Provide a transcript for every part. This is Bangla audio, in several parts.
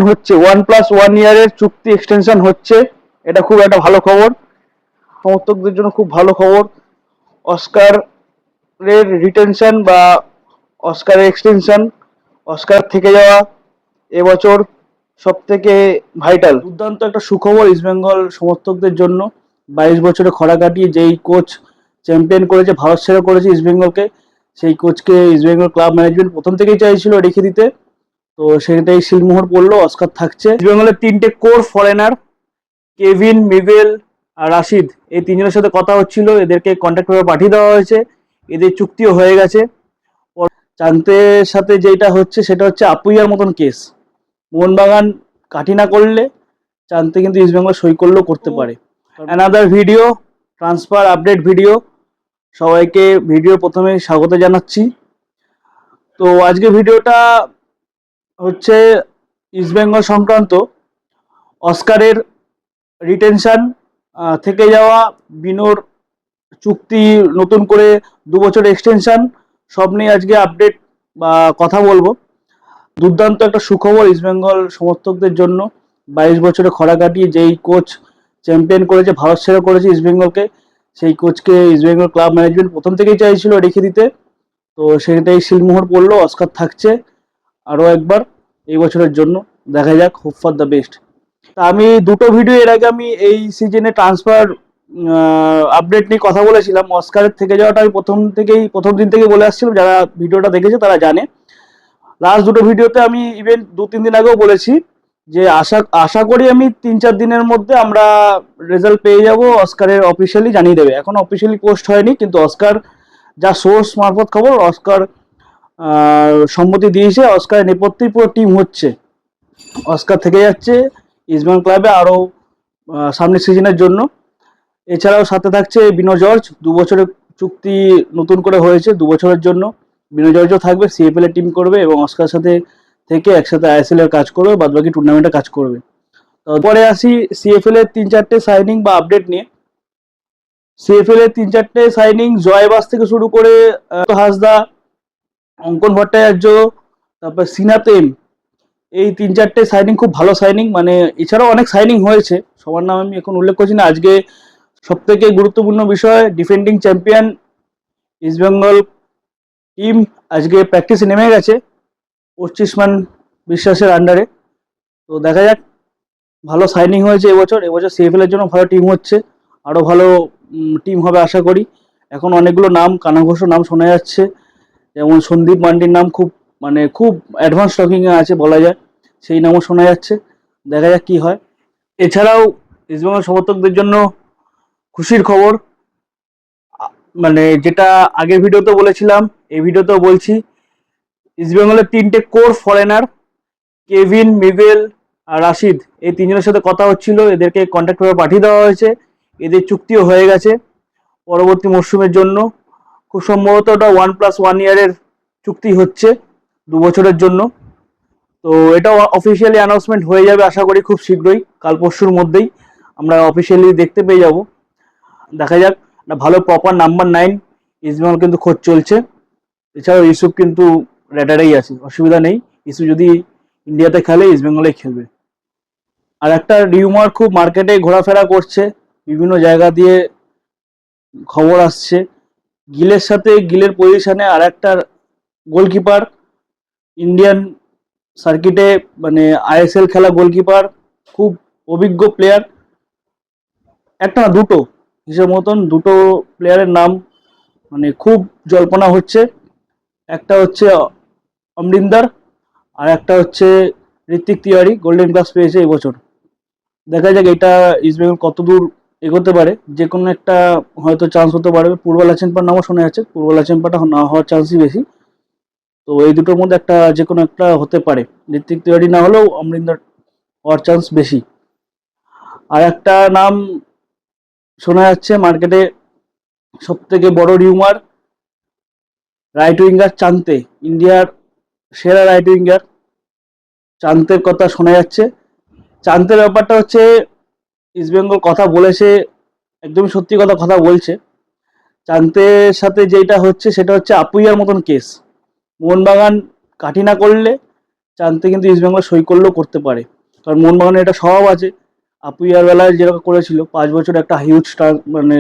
হচ্ছে 1+1 ইয়ারের চুক্তি এক্সটেনশন হচ্ছে। এটা খুব একটা ভালো খবর, সমর্থকদের জন্য খুব ভালো খবর। অস্কারের রিটেনশন বা অস্কারের এক্সটেনশন, অস্কার থেকে যাওয়া এবছর সব থেকে ভাইটাল, দুর্দান্ত একটা সুখবর ইস্টবেঙ্গল সমর্থকদের জন্য। 22 বছরে খরা কাটিয়ে যেই কোচ চ্যাম্পিয়ন করেছে, ভারত সেরা করেছে ইস্টবেঙ্গলকে, সেই কোচকে ইস্টবেঙ্গল ক্লাব ম্যানেজমেন্ট প্রথম থেকেই চাইছিল রেখে দিতে। তো সেটাই সিলমোহর পড়লো, অস্কার থাকছে। ইস্টবেঙ্গলের 3টে কোর ফরেনার, কেভিন, মিগেল আর রাশিদ, এই তিনজনের সাথে কথা হচ্ছিল, এদেরকে কন্ট্যাক্ট পেপার পাঠিয়ে দেওয়া হয়েছে, এদের চুক্তিও হয়ে গেছে। চান্তের সাথে যেটা হচ্ছে সেটা হচ্ছে আপুইয়ার মতন কেস, মোহনবাগান কাঠি না করলে চান্তে কিন্তু ইস্টবেঙ্গল সই করলেও করতে পারে। Another video, transfer update video. সবাইকে ভিডিও প্রথমে স্বাগত জানাচ্ছি। তো আজকে ভিডিওটা হচ্ছে ইস্টবেঙ্গল সংক্রান্ত। অস্কারের রিটেনশন, থেকে যাওয়া বিনোর চুক্তি, নতুন করে 2 বছর এক্সটেনশন, সব নিয়ে আজকে আপডেট বা কথা বলবো। দুর্দান্ত একটা সুখবর ইস্টবেঙ্গল সমর্থকদের জন্য। 22 বছরে খরা কাটিয়ে যেই কোচ চ্যাম্পিয়ন করেছে, ভারত সেরা করেছে ইস্টবেঙ্গলকে, সেই কোচকে ইস্টবেঙ্গল ক্লাব ম্যানেজমেন্ট প্রথম থেকেই চাইছিল রেখে দিতে। তো সেটাই সিলমোহর পড়লো, অস্কার থাকছে আরও একবার এই বছরের জন্য। দেখা যাক, হোপ ফর দ্য বেস্ট। তা আমি দুটো ভিডিও এর আগে আমি এই সিজনে ট্রান্সফার আপডেট নিয়ে কথা বলেছিলাম। অস্কারের থেকে যাওয়াটা আমি প্রথম দিন থেকেই বলে আসছিলাম, যারা ভিডিওটা দেখেছে তারা জানে। লাস্ট দুটো ভিডিওতে আমি ইভেন 2-3 দিন আগেও বলেছি যে আশা করি আমি 3-4 দিনের মধ্যে আমরা রেজাল্ট পেয়ে যাব, অস্কারের অফিসিয়ালি জানিয়ে দেবে। এখন অফিসিয়ালি পোস্ট হয়নি, কিন্তু অস্কার যা সোর্স মারফত খবর, অস্কার সম্মতি দিয়েছে, অস্কারের নেপথ্যেই পুরো টিম হচ্ছে। অস্কার থেকে যাচ্ছে ইস্টবেঙ্গল ক্লাবে আরও সামনের সিজনের জন্য। এছাড়াও সাথে থাকছে বিনো জর্জ, 2 বছরের চুক্তি নতুন করে হয়েছে 2 বছরের জন্য। বিনো জর্জও থাকবে, সিএফএল এর টিম করবে এবং অস্কারের সাথে থেকে একসাথে আইএসএল এর কাজ করবে, বাদবাকি টুর্নামেন্টে কাজ করবে। তারপরে আসি সিএফএল এর 3-4টে সাইনিং বা আপডেট নিয়ে। সিএফএল এর 3-4টে সাইনিং, জয়বাস থেকে শুরু করে হাসদা, অঙ্কন ভট্টাচার্য, তারপর সিনাতেম, এই 3-4টে সাইনিং খুব ভালো সাইনিং। মানে এছাড়াও অনেক সাইনিং হয়েছে, সবার নাম আমি এখন উল্লেখ করছি না। আজকে সব থেকে গুরুত্বপূর্ণ বিষয়, ডিফেন্ডিং চ্যাম্পিয়ন ইস্টবেঙ্গল টিম আজকে প্র্যাকটিসে নেমে গেছে 25 মান বিশ্বাসের আন্ডারে। তো দেখা যাক, ভালো সাইনিং হয়েছে এবছর সিএফএল এর জন্য ভালো টিম হচ্ছে, আরও ভালো টিম হবে আশা করি। এখন অনেকগুলো নাম, কানাঘোষও নাম শোনা যাচ্ছে, যেমন সন্দীপ মান্ডির নাম খুব অ্যাডভান্স টকিংয়ে আছে বলা যায়, সেই নামও শোনা যাচ্ছে। দেখা যাক কি হয়। এছাড়াও ইস্টবেঙ্গল সমর্থকদের জন্য খুশির খবর, মানে যেটা আগের ভিডিওতে বলেছিলাম, এই ভিডিওতেও বলছি। ইস্টবেঙ্গলের 3টে কোর ফরেনার, কেভিন, মিগেল আর রাশিদ, এই তিনজনের সাথে কথা হচ্ছিল, এদেরকে কন্ট্যাক্ট পেপার পাঠিয়ে দেওয়া হয়েছে, এদের চুক্তিও হয়ে গেছে পরবর্তী মরশুমের জন্য। খুব সম্ভবত ওটা 1+1 ইয়ারের চুক্তি হচ্ছে, 2 বছরের জন্য। তো এটা অফিসিয়ালি অ্যানাউন্সমেন্ট হয়ে যাবে আশা করি খুব শীঘ্রই, কাল পরশুর মধ্যেই আমরা অফিসিয়ালি দেখতে পেয়ে যাব। দেখা যাক, ভালো প্রপার নাম্বার 9 ইস্টবেঙ্গল কিন্তু খোঁজ চলছে। এছাড়াও ইউসুফ কিন্তু রেডারেই আছে, অসুবিধা নেই। ইউসুফ যদি ইন্ডিয়াতে খেলে, ইস্টবেঙ্গলে খেলবে। আর একটা রিউমার খুব মার্কেটে ঘোরাফেরা করছে, বিভিন্ন জায়গা দিয়ে খবর আসছে, গিলের পজিশনে আর একটা গোলকিপার, ইন্ডিয়ান সার্কিটে মানে আইএসএল খেলা গোলকিপার, খুব অভিজ্ঞ প্লেয়ার, একটা না দুটো হিসেব মতন দুটো প্লেয়ারের নাম মানে খুব জল্পনা হচ্ছে। একটা হচ্ছে অমরিন্দর, আর একটা হচ্ছে ঋত্বিক তিওয়ারি, গোল্ডেন গ্লাভস পেয়েছে এবছর। দেখা যাক এটা ইস্টবেঙ্গল কত দূর এগোতে পারে, যে কোনো একটা হয়তো চান্স হতে পারে। পূর্বালা চেম্পার নামও শোনা যাচ্ছে, পূর্বালা চেম্পাটা না হওয়ার চান্সই বেশি। তো এই দুটোর মধ্যে একটা, যে কোনো একটা হতে পারে। ঋত্বিক তিওয়ারি না হলেও অমরিন্দর হওয়ার চান্স বেশি। আর একটা নাম শোনা যাচ্ছে মার্কেটে, সব থেকে বড় রিউমার, রাইট উইঙ্গার চান্তে, ইন্ডিয়ার সেরা রাইট উইঙ্গার চান্তের কথা শোনা যাচ্ছে। চান্তের ব্যাপারটা হচ্ছে, ইস্টবেঙ্গল কথা বলেছে, একদমই সত্যি কথা বলছে। চান্তের সাথে যেটা হচ্ছে সেটা হচ্ছে আপুইয়ার মতন কেস, মোহনবাগান কাঠি না করলে চান্তে কিন্তু ইস্টবেঙ্গল সই করলেও করতে পারে, কারণ মোহনবাগানের এটা স্বভাব আছে। আপুইয়ার বেলায় যেরকম করেছিল 5 বছর একটা হিউজ মানে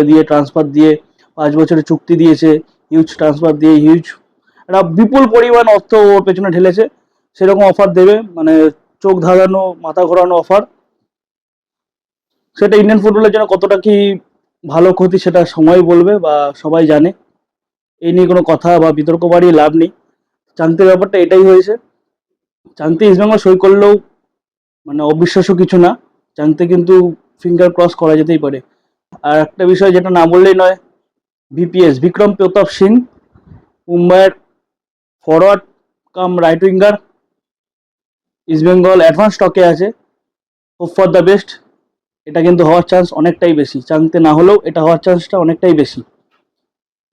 দিয়ে ট্রান্সফার দিয়ে 5 বছরের চুক্তি দিয়েছে, হিউজ ট্রান্সফার দিয়ে হিউজ একটা বিপুল পরিমাণ অর্থ ওর পেছনে ঢেলেছে। সেরকম অফার দেবে, মানে চোখ ধাঁধানো মাথা ঘোরানো অফার। সেটা ইন্ডিয়ান ফুটবলের জন্য কতটা কি ভালো ক্ষতি সেটা সময় বলবে বা সবাই জানে। এই নিয়ে কোনো কথা বা বিতর্ক বাড়িয়ে লাভ নেই। চান্তের ব্যাপারটা এটাই হয়েছে। চান্তে ইস্টবেঙ্গল সই করলেও মানে অবিশ্বাস্য কিছু না, চান্তে কিন্তু ফিঙ্গার ক্রস করা যেতেই পারে। আর একটা বিষয় যেটা না বললেই নয়, ভিপিএস বিক্রম প্রতাপ সিং, মুম্বাইয়ের ফরওয়ার্ড কাম রাইট উইঙ্গার, ইস্টবেঙ্গল অ্যাডভান্স স্টকে আছে। Hope for the best. এটা কিন্তু হওয়ার চান্স অনেকটাই বেশি, চান্তে না হলেও এটা হওয়ার চান্সটা অনেকটাই বেশি।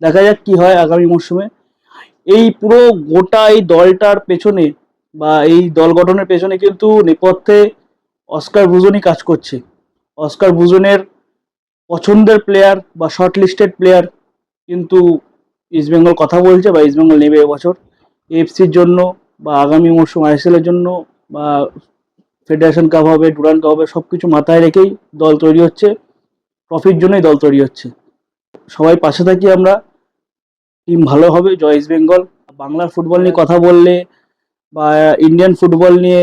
দেখা যাক কি হয় আগামী মরশুমে। এই পুরো গোটা এই দলটার পেছনে বা এই দল গঠনের পেছনে কিন্তু নেপথ্যে অস্কার ব্রুজনই কাজ করছে। অস্কার ব্রুজনের পছন্দের প্লেয়ার বা শর্ট লিস্টেড প্লেয়ার কিন্তু ইস্টবেঙ্গল কথা বলছে বা ইস্টবেঙ্গল নেবে এবছর এএফসির জন্য বা আগামী মরশুম আইএসএল এর জন্য বা ফেডারেশন কাপ হবে, ডুরান্ড কাপ হবে, সব কিছু মাথায় রেখেই দল তৈরি হচ্ছে, ট্রফির জন্যই দল তৈরি হচ্ছে। সবাই পাশে থাকি আমরা, টিম ভালো হবে, জয় ইস্ট বেঙ্গল। বাংলার ফুটবল নিয়ে কথা বললে বা ইন্ডিয়ান ফুটবল নিয়ে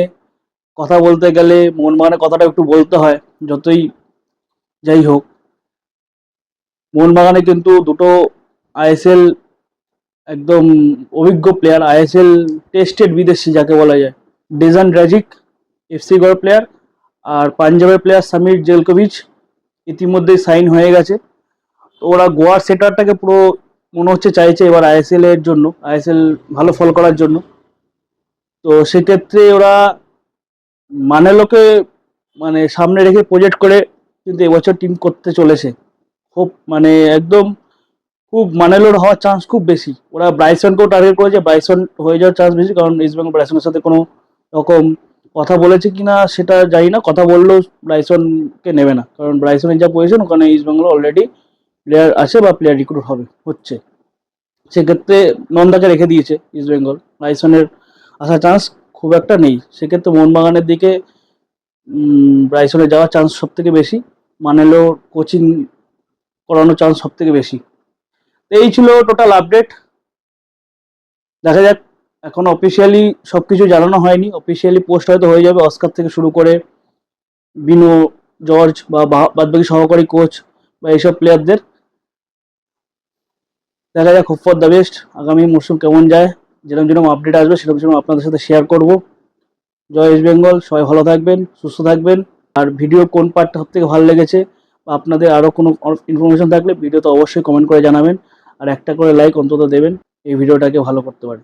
কথা বলতে গেলে মোহনবাগানের কথাটা একটু বলতে হয়। যতই যাই হোক, মোহনবাগানে কিন্তু দুটো আইএসএল একদম অভিজ্ঞ প্লেয়ার, আইএসএল টেস্টেড বিদেশি যাকে বলা যায়, ডেজান ড্রাজিক এফসি গড় প্লেয়ার, আর পাঞ্জাবের প্লেয়ার সামির জেলকোভিচ ইতিমধ্যেই সাইন হয়ে গেছে। তো ওরা গোয়ার সেটারটাকে পুরো মনে হচ্ছে চাইছে এবার আইএসএল এর জন্য, আইএসএল ভালো ফল করার জন্য। তো সেক্ষেত্রে ওরা মানেলোকে মানে সামনে রেখে প্রজেক্ট করে কিন্তু এবছর টিম করতে চলেছে। খুব মানে একদম খুব মানেলোর হওয়ার চান্স খুব বেশি। ওরা ব্রাইসনকেও টার্গেট করেছে, ব্রাইসন হয়ে যাওয়ার চান্স বেশি, কারণ ইস্টবেঙ্গল ব্রাইসনের সাথে কোনো রকম কথা বলেছে কিনা সেটা জানি না। কথা বললেও ব্রাইসনকে নেবে না, কারণ ব্রাইসনের যা পজিশন ওখানে ইস্টবেঙ্গল অলরেডি প্লেয়ার আছে বা প্লেয়ার রিক্রুট হচ্ছে। সেক্ষেত্রে নন্দাকে রেখে দিয়েছে ইস্টবেঙ্গল, ব্রাইসনের আসার চান্স খুব একটা নেই। সেক্ষেত্রে মোহনবাগানের দিকে ব্রাইসনে যাওয়ার চান্স সব থেকে বেশি, মানেলো কোচিং করানোর চান্স সব থেকে বেশি। এই ছিল টোটাল আপডেট। দেখা যাক, এখন অফিসিয়ালি সবকিছু জানানো হয়নি, অফিসিয়ালি পোস্ট হয়তো হয়ে যাবে অস্কার থেকে শুরু করে বিনো, জর্জ বা বাদবাকি সহকারী কোচ বা এইসব প্লেয়ারদের। দেখা যাক, হোপ ফর দ্য বেস্ট। আগামী মরশুম কেমন যায়, যেরকম যেরকম আপডেট আসবে সেরকম সেরকম আপনাদের সাথে শেয়ার করব। জয় ইস্ট বেঙ্গল। সবাই ভালো থাকবেন, সুস্থ থাকবেন। আর ভিডিও কোন পার্টটা সব থেকে ভালো লেগেছে বা আপনাদের আরও কোনো ইনফরমেশন থাকলে ভিডিওতে অবশ্যই কমেন্ট করে জানাবেন। আর একটা করে লাইক অন্তত দেবেন, এই ভিডিওটাকে ভালো করতে পারে।